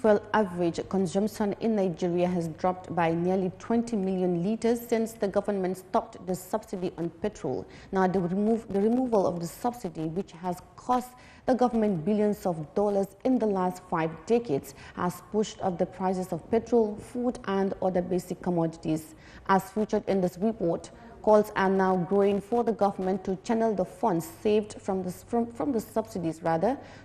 Fuel average consumption in Nigeria has dropped by nearly 20 million litres since the government stopped the subsidy on petrol. Now, the removal of the subsidy, which has cost the government billions of dollars in the last 5 decades, has pushed up the prices of petrol, food and other basic commodities. As featured in this report, calls are now growing for the government to channel the funds saved from the subsidies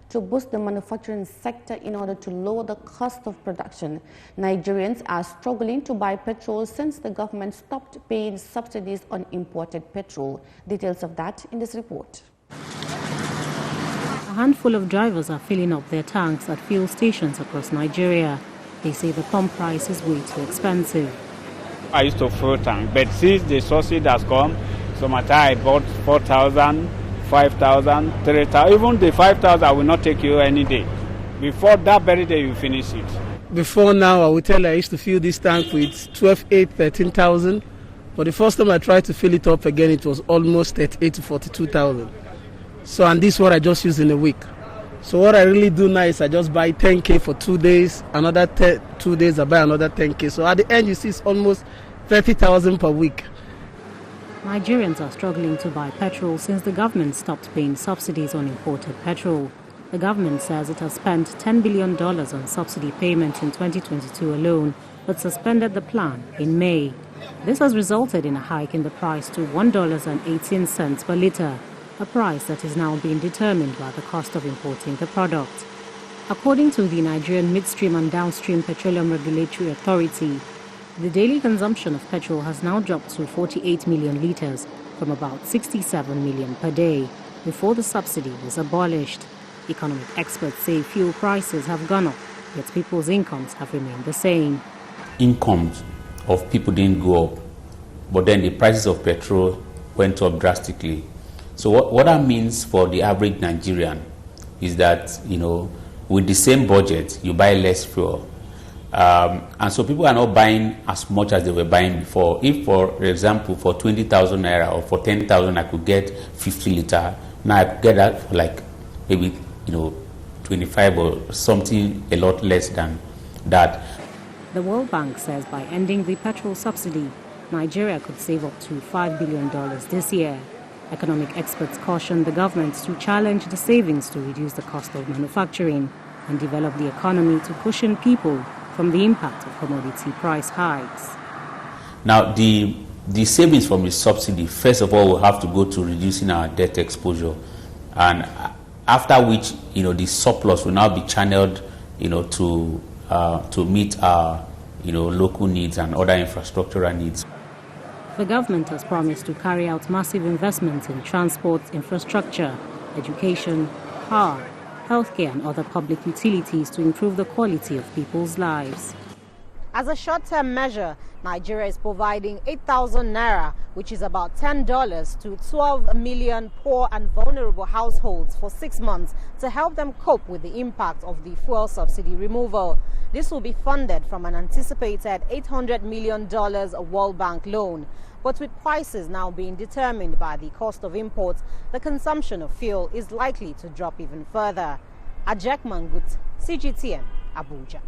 to boost the manufacturing sector in order to lower the cost of production. Nigerians are struggling to buy petrol since the government stopped paying subsidies on imported petrol. Details of that in this report. A handful of drivers are filling up their tanks at fuel stations across Nigeria. They say the pump price is way too expensive. I used to full tank, but since the subsidy has come, so much I bought 4,000, 5,000, 3,000. Even the 5,000 will not take you any day. Before that very day, you finish it. Before now, I would tell you I used to fill this tank with 12,800, 13,000. But the first time I tried to fill it up again, it was almost 38 to 42,000. So, and this is what I just use in a week. So what I really do now is I just buy 10K for 2 days, another 2 days I buy another 10K. So at the end you see it's almost 30,000 per week. Nigerians are struggling to buy petrol since the government stopped paying subsidies on imported petrol. The government says it has spent $10 billion on subsidy payments in 2022 alone, but suspended the plan in May. This has resulted in a hike in the price to $1.18 per litre. A price that is now being determined by the cost of importing the product. According to the Nigerian Midstream and Downstream Petroleum Regulatory Authority, the daily consumption of petrol has now dropped to 48 million litres from about 67 million per day before the subsidy was abolished. Economic experts say fuel prices have gone up, yet people's incomes have remained the same. Incomes of people didn't go up, but then the prices of petrol went up drastically. So what that means for the average Nigerian is that, with the same budget, you buy less fuel. And so people are not buying as much as they were buying before. If, for example, for 20,000 naira or for 10,000, I could get 50 litre, now I could get that for like maybe, 25 or something a lot less than that. The World Bank says by ending the petrol subsidy, Nigeria could save up to $5 billion this year. Economic experts caution the government to challenge the savings to reduce the cost of manufacturing and develop the economy to cushion people from the impact of commodity price hikes. Now, the savings from the subsidy, first of all, will have to go to reducing our debt exposure. And after which, the surplus will now be channeled, to meet our, local needs and other infrastructural needs. The government has promised to carry out massive investments in transport, infrastructure, education, power, healthcare and other public utilities to improve the quality of people's lives. As a short-term measure, Nigeria is providing 8,000 naira, which is about $10, to 12 million poor and vulnerable households for 6 months to help them cope with the impact of the fuel subsidy removal. This will be funded from an anticipated $800 million World Bank loan. But with prices now being determined by the cost of imports, the consumption of fuel is likely to drop even further. Ajek Mangut, CGTN, Abuja.